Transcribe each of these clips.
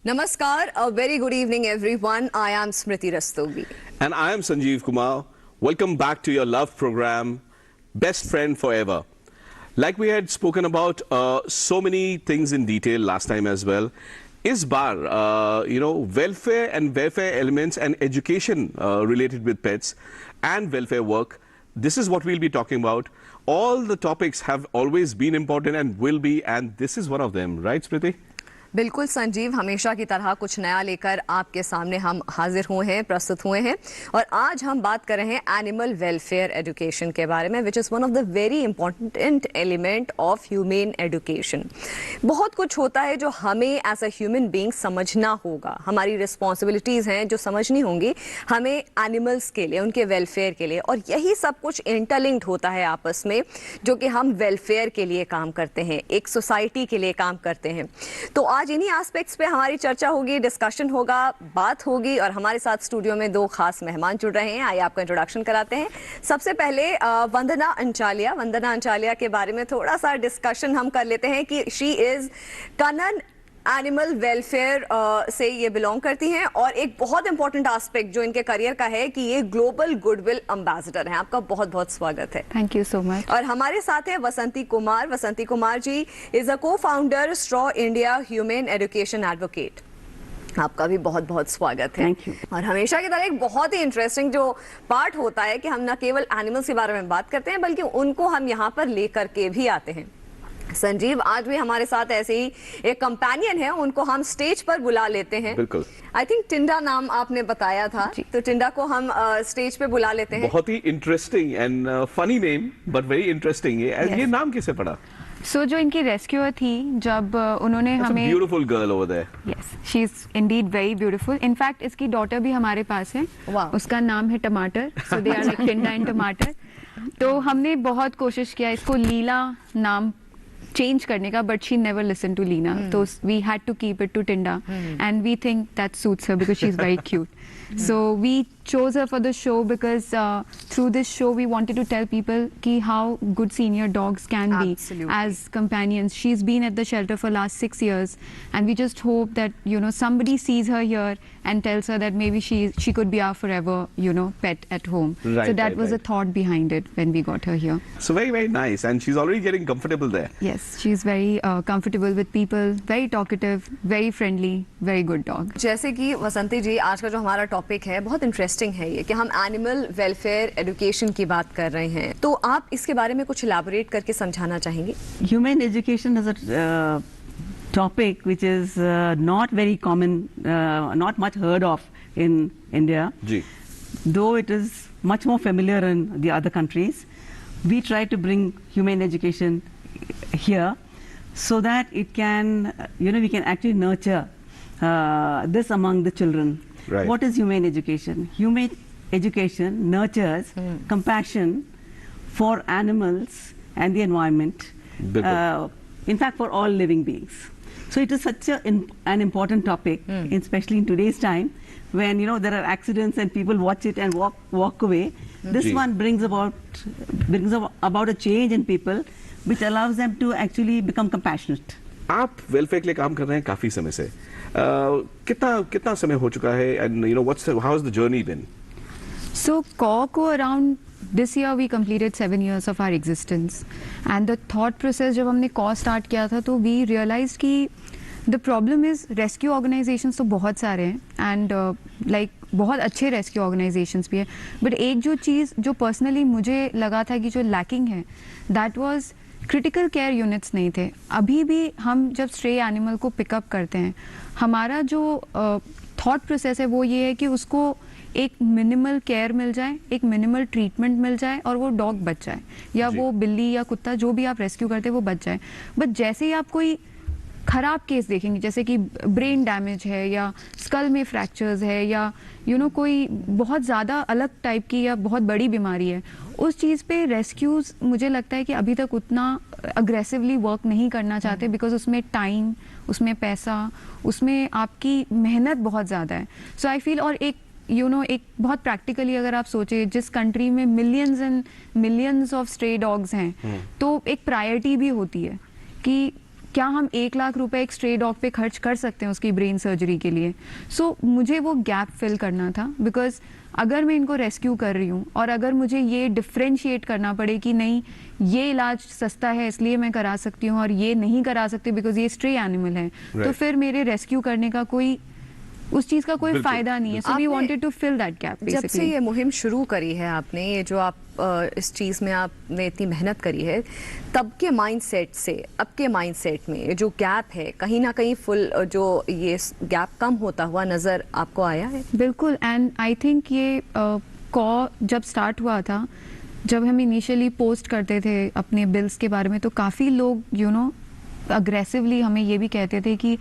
Namaskar, a very good evening everyone. I am Smriti Rastogi. And I am Sanjeev Kumar. Welcome back to your love program, Best Friend Forever. Like we had spoken about so many things in detail last time as well. Is bar, welfare and welfare elements and education related with pets and welfare work. This is what we'll be talking about. All the topics have always been important and will be, and this is one of them, right, Smriti? बिल्कुल संजीव, हमेशा की तरह कुछ नया लेकर आपके सामने हम हाजिर हुए हैं, प्रस्तुत हुए हैं और आज हम बात कर रहे हैं एनिमल वेलफेयर एजुकेशन के बारे में, which is one of the very important element of human education. बहुत कुछ होता है जो हमें एज अ ह्यूमन बीइंग समझना होगा, हमारी रिस्पॉन्सिबिलिटीज़ हैं जो समझनी होंगी हमें एनिमल्स के लिए, उनके वेलफेयर के लिए, और यही सब कुछ इंटरलिंक्ड होता है आपस में, जो कि हम वेलफेयर के लिए काम करते हैं, एक सोसाइटी के लिए काम करते हैं। तो आज इन्हीं एस्पेक्ट्स पे हमारी चर्चा होगी, डिस्कशन होगा, बात होगी और हमारे साथ स्टूडियो में दो खास मेहमान जुड़ रहे हैं। आइए आपका इंट्रोडक्शन कराते हैं। सबसे पहले वंदना अंचालिया के बारे में थोड़ा सा डिस्कशन हम कर लेते हैं कि she is Kanan animal welfare से ये बिलोंग करती हैं और एक बहुत इंपॉर्टेंट एस्पेक्ट जो इनके करियर का है कि ये ग्लोबल गुडविल एम्बेसडर हैं। आपका बहुत बहुत स्वागत है। Thank you so much. और हमारे साथ है वसंती कुमार जी इज अ को founder straw India human education advocate. आपका भी बहुत बहुत स्वागत है। Thank you. और हमेशा की तरह एक बहुत ही इंटरेस्टिंग जो पार्ट होता है कि हम न केवल एनिमल्स के बारे में बात करते हैं बल्कि उनको हम यहाँ पर लेकर के भी आते हैं। संजीव, आज भी हमारे साथ ऐसे ही एक कंपेनियन है, उनको हम स्टेज पर बुला लेते हैं। बिल्कुल। आई थिंक टिंडा नाम आपने बताया था, तो टिंडा को हम स्टेज पे बुला लेते हैं। बहुत ही interesting and funny name, but very interesting. ये नाम किसे पड़ा? सो जो इनकी रेस्क्यूअर थी, जब उन्होंने हमें beautiful girl over there. Yes, she is indeed very beautiful. In fact इसकी डॉटर भी हमारे पास है। उसका नाम है Tamatar, so they are like Tinda and Tamatar. तो हमने बहुत कोशिश किया इसको लीला नाम चेंज करने का, but she never listen to Leena, तो we had to keep it to Tinda and we think that suits her because she is very cute. So we chose her for the show because through this show we wanted to tell people ki how good senior dogs can be as companions. She's been at the shelter for last 6 years and we just hope that somebody sees her here and tells her that maybe she could be our forever pet at home. Right, so that was a thought behind it when we got her here. So very very nice, and she's already getting comfortable there. Yes, she's very comfortable with people, very talkative, very friendly, very good dog. जैसे कि वसंती जी, आज का जो हमारा topic है बहुत interesting है ये कि हम एनिमल वेलफेयर एजुकेशन की बात कर रहे हैं, तो आप इसके बारे में कुछ इलैबोरेट करके समझाना चाहेंगे? Human education is a topic which is not very common, not much heard of in India. जी. Though it is much more familiar in the other countries, we try to bring human education here so that it can, we can actually nurture this among the children. Right. What is humane education? Humane education nurtures compassion for animals and the environment. In fact, for all living beings. So it is such an important topic, especially in today's time, when there are accidents and people watch it and walk away. This one brings about a change in people, which allows them to actually become compassionate. आप welfare के लिए काम कर रहे हैं काफी समय से, कितना समय हो चुका है, and how has the journey been? So CAW को around this year we completed 7 years of our existence, and the thought process जब हमने CAW start किया था तो we realized कि the problem is rescue organizations तो बहुत सारे हैं and बहुत अच्छे रेस्क्यू ऑर्गेनाइजेशंस भी है, बट एक जो चीज़ जो पर्सनली मुझे लगा था कि जो लैकिंग है, that was critical care units नहीं थे। अभी भी हम जब स्ट्रे एनिमल को पिकअप करते हैं, हमारा जो थॉट प्रोसेस है वो ये है कि उसको एक मिनिमल केयर मिल जाए, एक मिनिमल ट्रीटमेंट मिल जाए और वो डॉग बच जाए, या वो बिल्ली या कुत्ता जो भी आप रेस्क्यू करते हैं वो बच जाए। बट जैसे ही आप कोई ख़राब केस देखेंगे, जैसे कि ब्रेन डैमेज है या स्कल में फ्रैक्चर्स है या कोई बहुत ज़्यादा अलग टाइप की या बहुत बड़ी बीमारी है, उस चीज़ पे रेस्क्यूज़ मुझे लगता है कि अभी तक उतना अग्रेसिवली वर्क नहीं करना चाहते, बिकॉज उसमें टाइम, उसमें पैसा, उसमें आपकी मेहनत बहुत ज़्यादा है। सो आई फील, और एक एक बहुत प्रैक्टिकली अगर आप सोचे, जिस कंट्री में millions and millions of stray dogs हैं, तो एक प्रायोरिटी भी होती है कि क्या हम 1 लाख रुपए एक स्ट्रे डॉग पे खर्च कर सकते हैं उसकी ब्रेन सर्जरी के लिए? सो मुझे वो गैप फिल करना था, बिकॉज अगर मैं इनको रेस्क्यू कर रही हूँ और अगर मुझे ये डिफ्रेंशिएट करना पड़े कि नहीं ये इलाज सस्ता है इसलिए मैं करा सकती हूँ और ये नहीं करा सकती बिकॉज ये स्ट्रे एनिमल है, तो फिर मेरे रेस्क्यू करने का कोई उस चीज का कोई फायदा नहीं है. So we wanted to fill that gap basically. जब से ये मुहिम शुरू करी है आपने, ये जो आप इस चीज में आपने इतनी मेहनत करी है, तब के माइंडसेट से अब के माइंडसेट में ये जो गैप है कहीं ना कहीं फुल जो ये गैप कम होता हुआ नजर आपको आया है? बिल्कुल. एंड आई थिंक ये कॉ जब स्टार्ट हुआ था, जब हम इनिशियली पोस्ट करते थे अपने बिल्स के बारे में, तो काफ़ी लोग अग्रेसिवली हमें ये भी कहते थे कि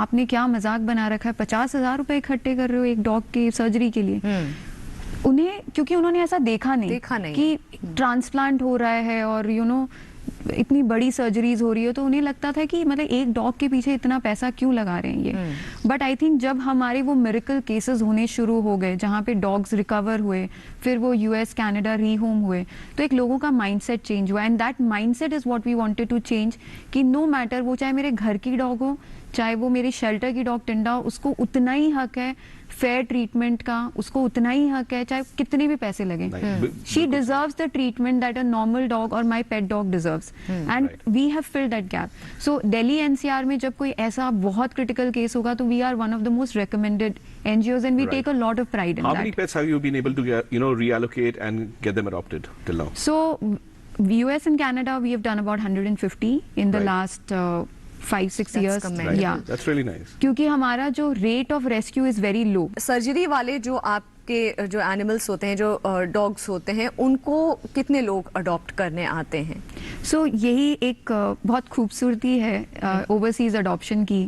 आपने क्या मजाक बना रखा है, 50,000 रुपए इकट्ठे कर रहे हो एक डॉग की सर्जरी के लिए. उन्हें, क्योंकि उन्होंने ऐसा देखा नहीं कि ट्रांसप्लांट हो रहा है और इतनी बड़ी सर्जरीज हो रही है, तो उन्हें लगता था कि मतलब एक डॉग के पीछे इतना पैसा क्यों लगा रहे हैं ये. बट आई थिंक जब हमारे वो मिरेकल केसेस होने शुरू हो गए जहाँ पे डॉग्स रिकवर हुए, फिर वो US कनाडा रीहोम हुए, तो एक लोगों का माइंडसेट चेंज हुआ. And that mindset is what we wanted to change, कि नो मैटर वो चाहे मेरे घर की डॉग हो चाहे वो मेरे शेल्टर की डॉग टिंडा हो, उसको उतना ही हक है फेयर ट्रीटमेंट का, उसको उतना ही हक है चाहे कितने भी पैसे लगे. She deserves the treatment that a normal dog और my pet dog deserves, and we have filled that gap. So Delhi NCR में जब कोई ऐसा बहुत क्रिटिकल केस होगा तो we are one of the most recommended NGOs and we take a lot of pride in that. How many pets have you been able to reallocate and get them adopted till now? So US and Canada we have done about 150 in the last 5-6 years. Yeah, that's really nice. क्योंकि हमारा जो rate of rescue is very low. Surgery वाले जो आपके जो animals होते हैं, जो डॉग्स होते हैं, उनको कितने लोग अडॉप्ट करने आते हैं? सो यही एक बहुत खूबसूरती है ओवरसीज अडॉप्शन की.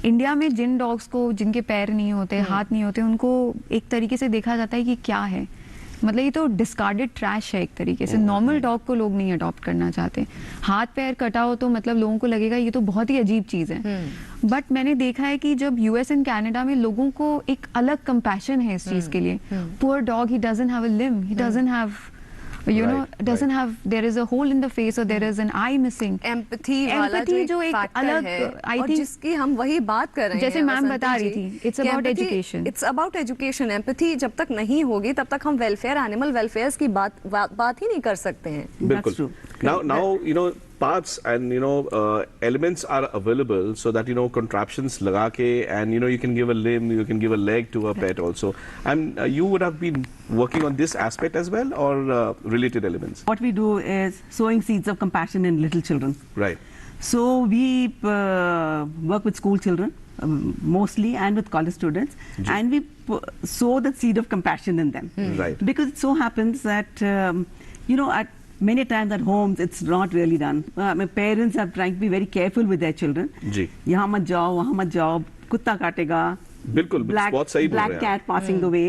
इंडिया में जिन डॉग्स को जिनके पैर नहीं होते, हाथ नहीं होते, उनको एक तरीके से देखा जाता है कि क्या है, मतलब ये तो डिस्कार्डेड ट्रैश है एक तरीके से. नॉर्मल डॉग को लोग नहीं अडॉप्ट करना चाहते. हाथ पैर कटा हो तो मतलब लोगों को लगेगा ये तो बहुत ही अजीब चीज है. बट मैंने देखा है कि जब US एंड कनाडा में लोगों को एक अलग कंपैशन है इस चीज के लिए. Poor dog, he doesn't have a limb, he doesn't have doesn't have, there is a hole in the face or there is an eye missing. Empathy वाला जो एक अलग है, और जिसकी हम वही बात कर रहे हैं, जैसे मैम बता रही थी, it's about education. It's about education. Empathy जब तक नहीं होगी तब तक हम welfare, animal welfare की बात ही नहीं कर सकते हैं. बिल्कुल. Now parts and elements are available so that contraptions लगा के, and you can give a limb, you can give a leg to a pet also. And you would have been working on this aspect as well, or related elements? What we do is sowing seeds of compassion in little children. Right. So we work with school children mostly, and with college students, and we sow the seed of compassion in them. Right. Because it so happens that at many times at homes it's not really done. My parents are trying to be very careful with their children. जी. यहाँ मत जाओ, वहाँ मत जाओ, कुत्ता काटेगा. बिल्कुल. बहुत सही बोल रहे हैं. Black cat passing the way,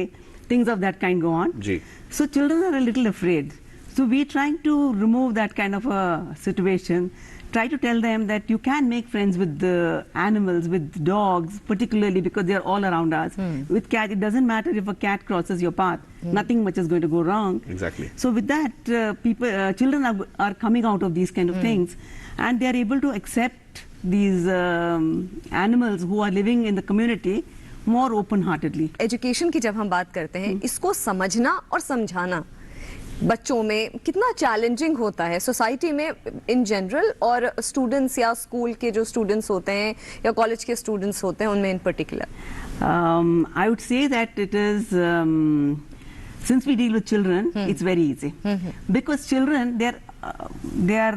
things of that kind go on. Ji. So children are a little afraid. So we're trying to remove that kind of a situation. Try to tell them that you can make friends with the animals, with dogs, particularly because they are all around us. With cat, it doesn't matter if a cat crosses your path. Nothing much is going to go wrong. Exactly. So with that, children are coming out of these kind of things, and they are able to accept these animals who are living in the community more open-heartedly. Education की जब हम बात करते हैं, इसको समझना और समझाना बच्चों में कितना चैलेंजिंग होता है सोसाइटी में इन जनरल, और स्टूडेंट्स या स्कूल के जो स्टूडेंट्स होते हैं या कॉलेज के स्टूडेंट्स होते हैं उनमें इन particular? I would say that it is, since we deal with children, it's very easy. Because children, they are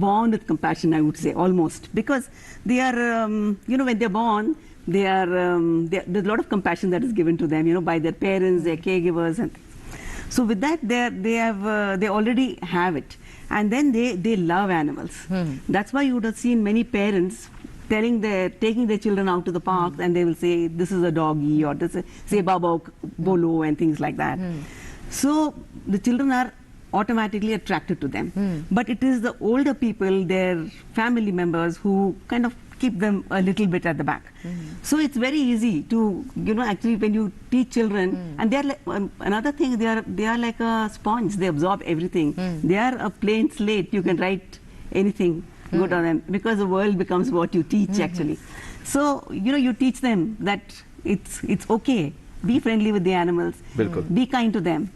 born with compassion, I would say, almost. Because they are, when they're born, there's a lot of compassion that is given to them, by their parents, their caregivers, and so with that, they already have it, and then they love animals. That's why you would have seen many parents taking their children out to the park, and they will say, "This is a doggy," or this is, say "Baba Bolo," and things like that. So the children are automatically attracted to them. But it is the older people, their family members, who kind of keep them a little bit at the back. So it's very easy to, actually when you teach children, and they're like, another thing, they are like a sponge, they absorb everything. They are a plain slate, you can write anything good on them, because the world becomes what you teach actually. So you teach them that it's okay, be friendly with the animals, बिल्कुल. be kind to them.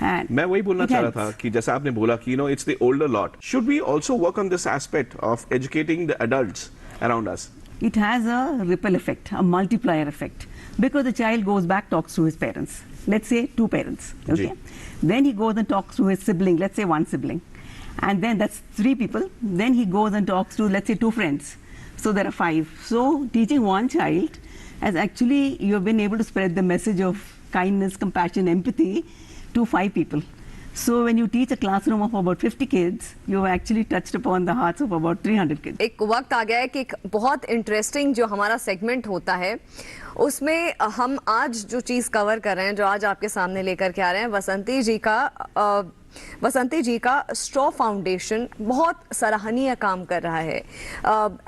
And मैं वही बोलना it चाह रहा helps. था कि जैसा आपने बोला कि it's the older lot. Should we also work on this aspect of educating the adults around us? It has a ripple effect, a multiplier effect, because the child goes back, talks to his parents. Let's say 2 parents, okay? Then he goes and talks to his sibling, let's say 1 sibling. And then that's 3 people. Then he goes and talks to, let's say, 2 friends. So there are 5. So teaching 1 child has actually, you have been able to spread the message of kindness, compassion, empathy to 5 people. So when you teach a classroom of about 50 kids, you have actually touched upon the hearts of about 300 kids. एक वक्त आ गया है कि एक बहुत interesting जो हमारा segment होता है उसमें हम आज जो चीज़ कवर कर रहे हैं, जो आज आपके सामने लेकर के आ रहे हैं, वसंती जी का स्ट्रॉ फाउंडेशन बहुत सराहनीय काम कर रहा है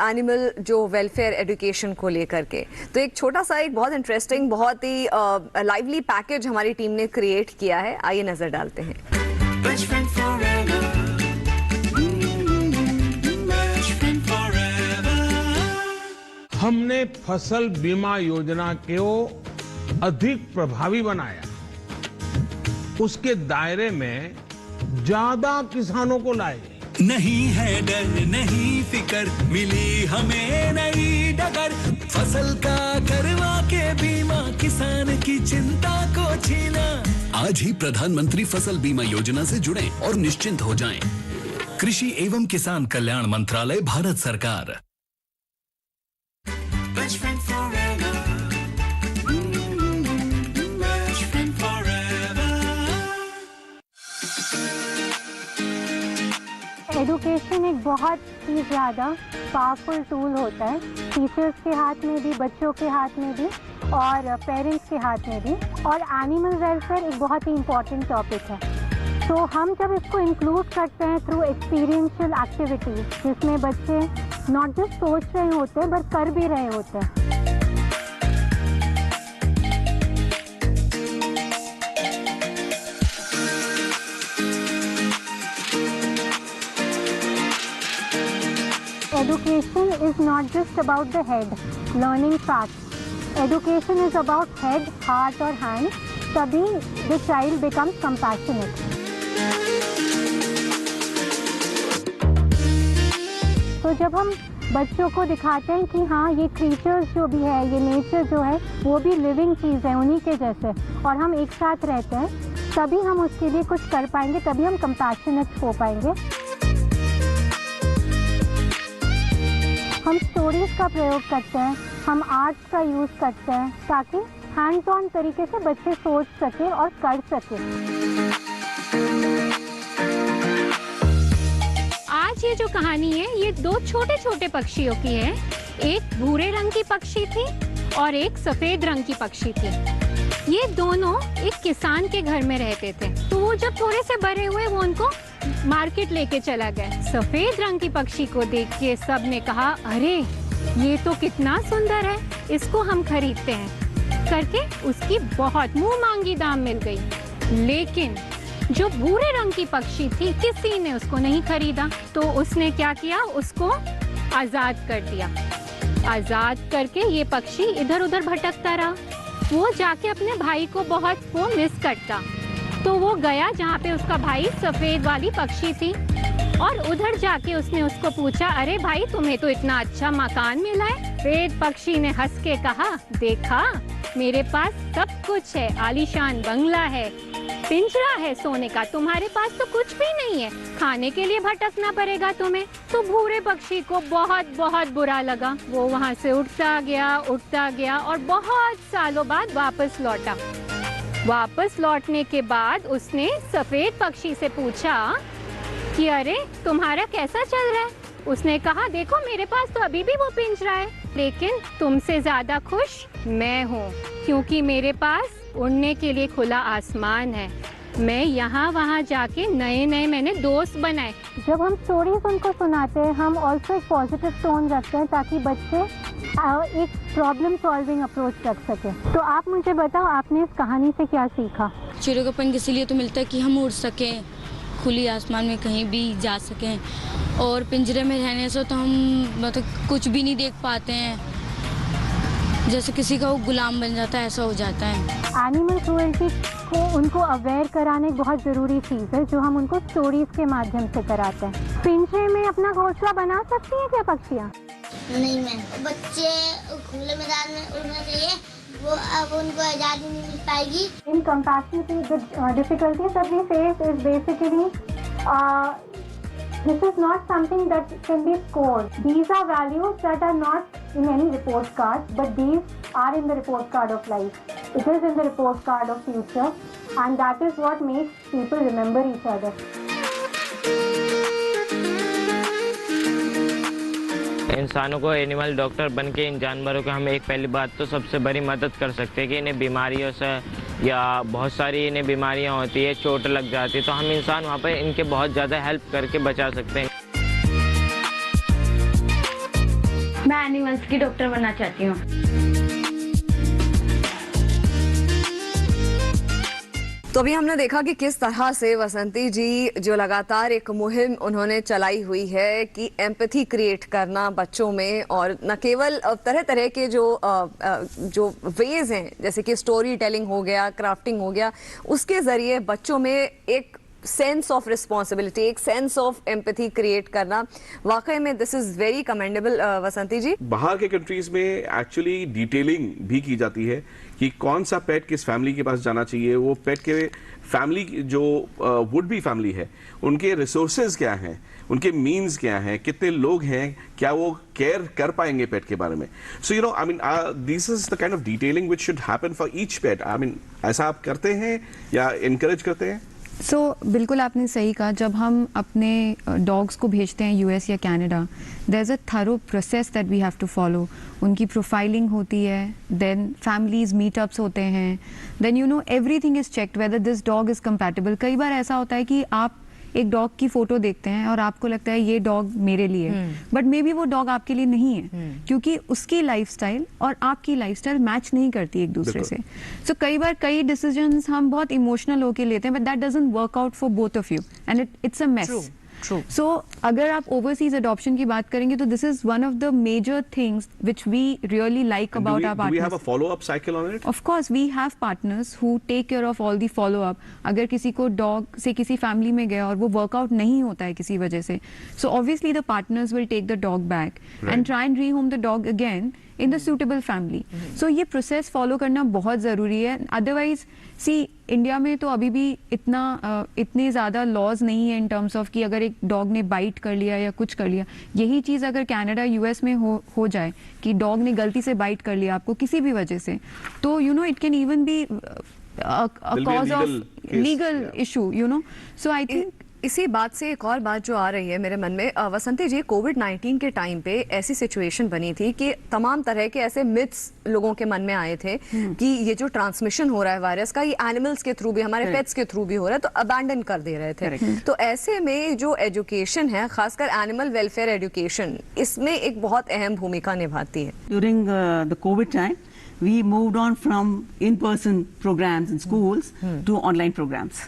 एनिमल जो वेलफेयर एजुकेशन को लेकर के। तो एक छोटा सा एक बहुत इंटरेस्टिंग, बहुत ही लाइवली पैकेज हमारी टीम ने क्रिएट किया है, आइए नजर डालते हैं। हमने फसल बीमा योजना को अधिक प्रभावी बनाया, उसके दायरे में ज्यादा किसानों को लाए। नहीं है डर, नहीं फिकर, मिली हमें नई डगर, फसल का करवा के बीमा किसान की चिंता को छीना। आज ही प्रधानमंत्री फसल बीमा योजना से जुड़ें और निश्चिंत हो जाएं। कृषि एवं किसान कल्याण मंत्रालय, भारत सरकार। एजुकेशन एक बहुत ही ज़्यादा पावरफुल टूल होता है, टीचर्स के हाथ में भी, बच्चों के हाथ में भी और पेरेंट्स के हाथ में भी। और एनिमल वेलफेयर एक बहुत ही इम्पॉर्टेंट टॉपिक है। तो हम जब इसको इंक्लूड करते हैं थ्रू एक्सपीरियंशियल एक्टिविटीज़, जिसमें बच्चे नॉट जस्ट सोच रहे होते हैं बट कर भी रहे होते हैं। Education is not just about the head, learning facts. Education is about head, heart और hand. तभी the child becomes compassionate. तो जब हम बच्चों को दिखाते हैं कि हाँ ये क्रीचर्स जो भी है, ये नेचर जो है वो भी लिविंग चीज़ है उन्हीं के जैसे, और हम एक साथ रहते हैं, तभी हम उसके लिए कुछ कर पाएंगे, तभी हम कंपैशनेट हो पाएंगे। हम स्टोरीज का प्रयोग करते हैं, हम आर्ट्स का यूज़ करते हैं ताकि हैंड्स ऑन तरीके से बच्चे सोच सके और कर सके। आज ये जो कहानी है ये 2 छोटे छोटे पक्षियों की है। एक भूरे रंग की पक्षी थी और एक सफेद रंग की पक्षी थी। ये दोनों एक किसान के घर में रहते थे। तो वो जब थोड़े से बड़े हुए वो उनको मार्केट लेके चला गया। सफेद रंग की पक्षी को देख के सब ने कहा, अरे ये तो कितना सुंदर है, इसको हम खरीदते हैं करके उसकी बहुत मुंह मांगी दाम मिल गई। लेकिन जो भूरे रंग की पक्षी थी किसी ने उसको नहीं खरीदा। तो उसने क्या किया, उसको आजाद कर दिया। आजाद करके ये पक्षी इधर उधर भटकता रहा। वो जाके अपने भाई को बहुत वो मिस करता। तो वो गया जहाँ पे उसका भाई सफेद वाली पक्षी थी और उधर जाके उसने उसको पूछा, अरे भाई तुम्हें तो इतना अच्छा मकान मिला है। सफेद पक्षी ने हंस के कहा, देखा मेरे पास सब कुछ है, आलीशान बंगला है, पिंजरा है सोने का, तुम्हारे पास तो कुछ भी नहीं है, खाने के लिए भटकना पड़ेगा तुम्हें। तो भूरे पक्षी को बहुत बहुत बुरा लगा। वो वहाँ से उड़ता गया और बहुत सालों बाद वापस लौटा। वापस लौटने के बाद उसने सफेद पक्षी से पूछा कि अरे तुम्हारा कैसा चल रहा है। उसने कहा, देखो मेरे पास तो अभी भी वो पिंजरा है, लेकिन तुमसे ज्यादा खुश मैं हूँ क्योंकि मेरे पास उड़ने के लिए खुला आसमान है। मैं यहाँ वहाँ जाके नए नए मैंने दोस्त बनाए। जब हम स्टोरीज उनको सुनाते हैं हम ऑल्सो एक पॉजिटिव टोन रखते हैं ताकि बच्चे एक प्रॉब्लम सॉल्विंग अप्रोच रख सके। तो आप मुझे बताओ, आपने इस कहानी से क्या सीखा? चिड़ियों का पंख इसीलिए तो मिलता है कि हम उड़ सकें खुली आसमान में कहीं भी जा सकें, और पिंजरे में रहने से तो हम मतलब कुछ भी नहीं देख पाते हैं, जैसे किसी का वो गुलाम बन जाता है, ऐसा हो जाता है। एनिमल क्रूएल्टी को उनको अवेयर कराना एक बहुत ज़रूरी चीज़ है, जो हम उनको स्टोरीज के माध्यम से कराते हैं। पिंजरे में अपना घोंसला बना सकती हैं क्या पक्षियाँ? नहीं मैम, बच्चे खुले मैदान में उड़ना चाहिए, वो अब उनको आज़ादी नहीं मिल पाएगी। In comparison to the difficulties that we face is basically this is not something that can be scored. These are values that are not in any report card, but these are in the report card of life. It is in the report card of future, and that is what makes people remember each other. इंसानों को animal doctor बन के इन जानवरों को हम एक पहली बात तो सबसे बड़ी मदद कर सकते हैं कि इन्हें बीमारियों से या बहुत सारी इन्हें बीमारियां होती है, चोट लग जाती है, तो हम इंसान वहाँ पर इनके बहुत ज़्यादा हेल्प करके बचा सकते हैं। मैं एनिमल्स की डॉक्टर बनना चाहती हूँ। तो अभी हमने देखा कि किस तरह से वसंती जी जो लगातार एक मुहिम उन्होंने चलाई हुई है कि एम्पैथी क्रिएट करना बच्चों में, और न केवल तरह तरह के जो वेज हैं, जैसे कि स्टोरी टेलिंग हो गया, क्राफ्टिंग हो गया, उसके जरिए बच्चों में एक सेंस ऑफ रिस्पॉन्सिबिलिटी, एक सेंस ऑफ एम्पैथी क्रिएट करना, वाकई में दिस इज वेरी कमेंडेबल। वसंती जी, बाहर के कंट्रीज में एक्चुअली डिटेलिंग भी की जाती है कि कौन सा पेट किस फैमिली के पास जाना चाहिए, वो पेट के फैमिली जो वुड बी फैमिली है उनके रिसोर्सेज क्या हैं, उनके मीन्स क्या हैं, कितने लोग हैं, क्या वो केयर कर पाएंगे पेट के बारे में। So you know I mean this is the kind of detailing which should happen for each pet. I mean ऐसा आप करते हैं या इनकरेज करते हैं? बिल्कुल आपने सही कहा, जब हम अपने डॉग्स को भेजते हैं यूएस या Canada, there is a thorough process that we have to follow. उनकी प्रोफाइलिंग होती है, देन फैमिलीज मीटअप्स होते हैं, then everything is checked whether this dog is compatible. कई बार ऐसा होता है कि आप एक डॉग की फोटो देखते हैं और आपको लगता है ये डॉग मेरे लिए, बट मे बी वो डॉग आपके लिए नहीं है, क्योंकि उसकी लाइफस्टाइल और आपकी लाइफस्टाइल मैच नहीं करती एक दूसरे से। सो कई बार कई डिसीजंस हम बहुत इमोशनल होके लेते हैं, but that doesn't work out for both of you and it's a mess. So अगर आप ओवरसीज अडॉप्शन की बात करेंगे तो this is one of the major things which we really like about our partners. Do we have a follow-up cycle on it? Of course, we have partners who take care of all the follow-up. अगर किसी को dog से किसी family में गया और वो workout नहीं होता है किसी वजह से, so obviously the partners will take the dog back and try and rehome the dog again in the suitable family. So ये प्रोसेस फॉलो करना बहुत ज़रूरी है। अदरवाइज सी इंडिया में तो अभी भी इतने ज़्यादा लॉज नहीं है इन टर्म्स ऑफ कि अगर एक डॉग ने बाइट कर लिया या कुछ कर लिया, यही चीज़ अगर कनाडा यूएस में हो जाए कि डॉग ने गलती से बाइट कर लिया आपको किसी भी वजह से, तो it can even be cause of legal issue, so I think इसी बात से एक और बात जो आ रही है मेरे मन में, वसंती जी, कोविड-19 के टाइम पे ऐसी सिचुएशन बनी थी कि तमाम तरह के ऐसे मिथ्स लोगों के मन में आए थे कि ये जो ट्रांसमिशन हो रहा है वायरस का, ये एनिमल्स के थ्रू भी, हमारे पेट्स के थ्रू भी हो रहा है, तो अबैंडन कर दे रहे थे। तो ऐसे में जो एजुकेशन है, खासकर एनिमल वेलफेयर एजुकेशन, इसमें एक बहुत अहम भूमिका निभाती है। During the Covid time we moved on from in-person programs in schools to online programs.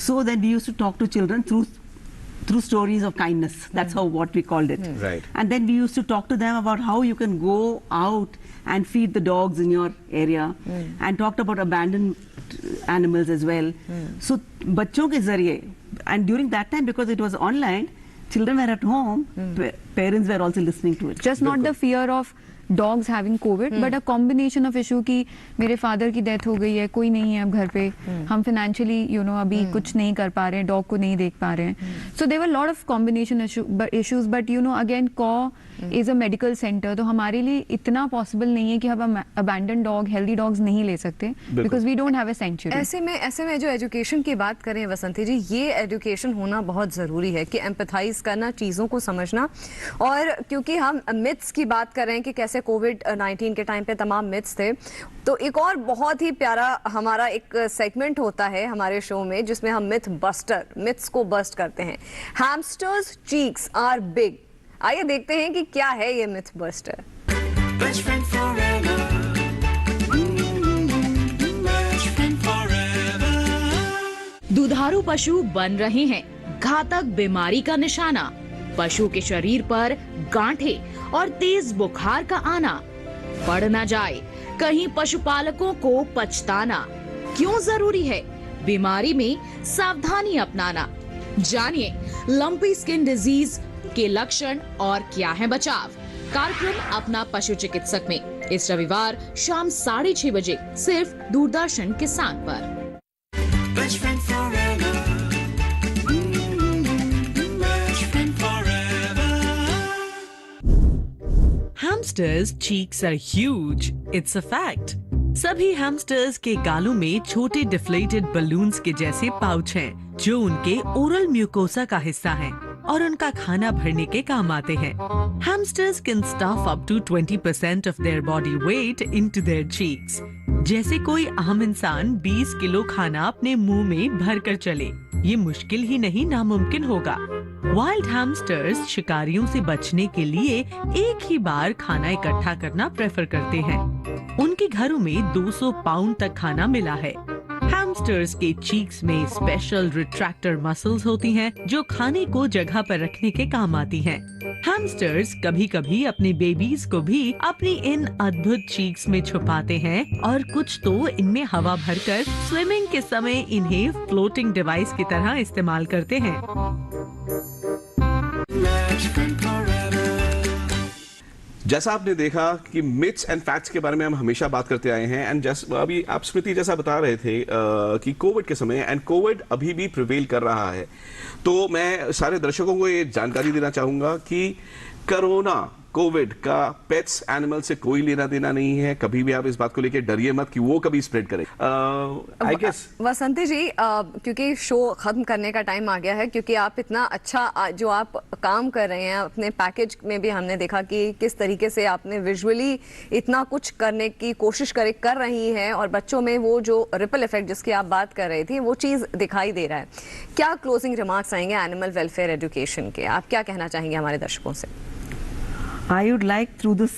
So then we used to talk to children through stories of kindness. That's how what we called it. Right. And then we used to talk to them about how you can go out and feed the dogs in your area, and talked about abandoned animals as well. So बच्चों के जरिए, and during that time because it was online, children were at home, parents were also listening to it. Just not the fear of dogs having Covid, but a combination of issue की मेरे father की death हो गई है, कोई नहीं है अब घर पे, हम फाइनेंशियली अभी कुछ नहीं कर पा रहे हैं, डॉग को नहीं देख पा रहे हैं। So there were lot of combination issues, but again कॉ इज अ मेडिकल सेंटर, तो हमारे लिए इतना पॉसिबल नहीं है कि हम अबैंडन डॉग, हेल्दी डॉग्स नहीं ले सकते, because we don't have a sanctuary. ऐसे में जो एजुकेशन की बात करें वसंती जी, ये एजुकेशन होना बहुत ज़रूरी है कि एम्पैथाइज करना, चीज़ों को समझना, और क्योंकि हम मिथ्स की बात कर रहे हैं कि कैसे कोविड-19 के टाइम पे तमाम मिथ्स थे, तो एक और बहुत ही प्यारा हमारा एक सेगमेंट होता है हमारे शो में जिसमें हम मिथ्स को बस्ट करते हैं। Hamsters cheeks are big. आइए देखते हैं कि क्या है ये मिथ बस्टर। दुधारू पशु बन रहे हैं घातक बीमारी का निशाना, पशु के शरीर पर गांठे और तेज बुखार का आना, पड़ न जाए कहीं पशुपालकों को पछताना। क्यों जरूरी है बीमारी में सावधानी अपनाना? जानिए लंपी स्किन डिजीज के लक्षण और क्या है बचाव। कार्यक्रम अपना पशु चिकित्सक में इस रविवार शाम 6:30 बजे सिर्फ दूरदर्शन किसान पर। Hamsters' cheeks are huge. It's a fact. सभी hamsters के गालों में छोटे डिफ्लेटेड बलून्स के जैसे पाउच हैं, जो उनके ओरल म्यूकोसा का हिस्सा हैं और उनका खाना भरने के काम आते हैं। Hamsters can stuff up to 20% of their body weight into their cheeks. जैसे कोई आम इंसान 20 किलो खाना अपने मुंह में भर कर चले, ये मुश्किल ही नहीं नामुमकिन होगा। वाइल्ड हैमस्टर्स शिकारियों से बचने के लिए एक ही बार खाना इकट्ठा करना प्रेफर करते हैं। उनके घरों में 200 पाउंड तक खाना मिला है। हैमस्टर्स के चीक्स में स्पेशल रिट्रैक्टर मसल्स होती हैं, जो खाने को जगह पर रखने के काम आती हैं। हैमस्टर्स कभी-कभी अपने बेबीज को भी अपनी इन अद्भुत चीक्स में छुपाते हैं और कुछ तो इनमें हवा भरकर स्विमिंग के समय इन्हें फ्लोटिंग डिवाइस की तरह इस्तेमाल करते हैं। जैसा आपने देखा कि मिथ्स एंड फैक्ट्स के बारे में हम हमेशा बात करते आए हैं, एंड अभी आप स्मृति जैसा बता रहे थे कि कोविड के समय, एंड कोविड अभी भी प्रिवेल कर रहा है, तो मैं सारे दर्शकों को ये जानकारी देना चाहूंगा कि कोरोना कोविड का पेट्स एनिमल से कोई लेना देना नहीं है। कभी भी आप इस बात को लेकर डरिए मत कि वो कभी स्प्रेड करे। आई गेस वसंती जी, क्योंकि शो खत्म करने का टाइम आ गया है, क्योंकि आप इतना अच्छा जो आप काम कर रहे हैं अपने पैकेज में भी हमने देखा कि किस तरीके से आपने विजुअली इतना कुछ करने की कोशिश कर रही है, और बच्चों में वो जो रिपल इफेक्ट जिसकी आप बात कर रही थी वो चीज दिखाई दे रहा है। क्या क्लोजिंग रिमार्क्स आएंगे एनिमल वेलफेयर एजुकेशन के? आप क्या कहना चाहेंगे हमारे दर्शकों से? I would like, through this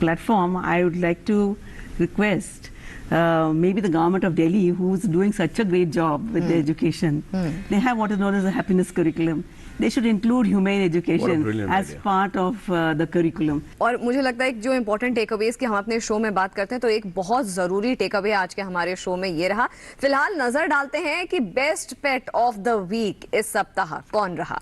platform, I would like to request maybe the government of Delhi, who's doing such a great job with the education. They have what is known as a happiness curriculum. They should include humane education as part of the curriculum. और मुझे लगता है जो important take Awez की हम अपने show में बात करते हैं, तो एक बहुत जरूरी टेक अवे आज के हमारे शो में ये रहा। फिलहाल नजर डालते हैं कि best pet of the week इस सप्ताह कौन रहा।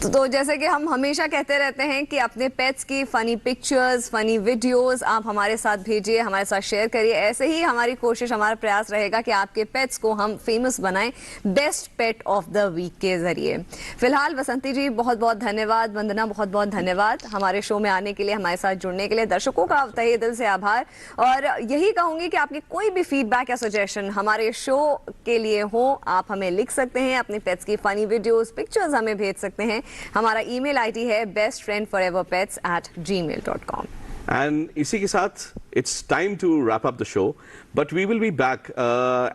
तो जैसे कि हम हमेशा कहते रहते हैं कि अपने पेट्स की फनी पिक्चर्स, फनी वीडियोस आप हमारे साथ भेजिए, हमारे साथ शेयर करिए। ऐसे ही हमारी कोशिश, हमारा प्रयास रहेगा कि आपके पेट्स को हम फेमस बनाएं best pet of the week के जरिए। फिलहाल वसंती जी बहुत बहुत धन्यवाद, वंदना बहुत बहुत धन्यवाद हमारे शो में आने के लिए, हमारे साथ जुड़ने के लिए। दर्शकों का तहे दिल से आभार, और यही कहूंगी कि आपकी कोई भी फीडबैक या सजेशन हमारे शो के लिए हो, आप हमें लिख सकते हैं। अपने पेट्स की फनी वीडियोस, पिक्चर्स हमें भेज सकते हैं। हमारा ईमेल आईडी है bestfriendforeverpets@gmail.com। एंड इसी के साथ it's time to wrap up the show, but we will be back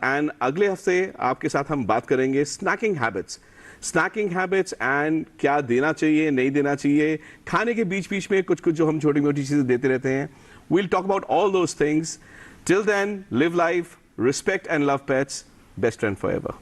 and अगले हफ्ते आपके साथ हम बात करेंगे स्नैकिंग हैबिट्स एंड क्या देना चाहिए, नहीं देना चाहिए, खाने के बीच बीच में कुछ कुछ जो हम छोटी मोटी चीजें देते रहते हैं। We'll talk about all those things. Till then, live life, respect and love pets, best friend forever.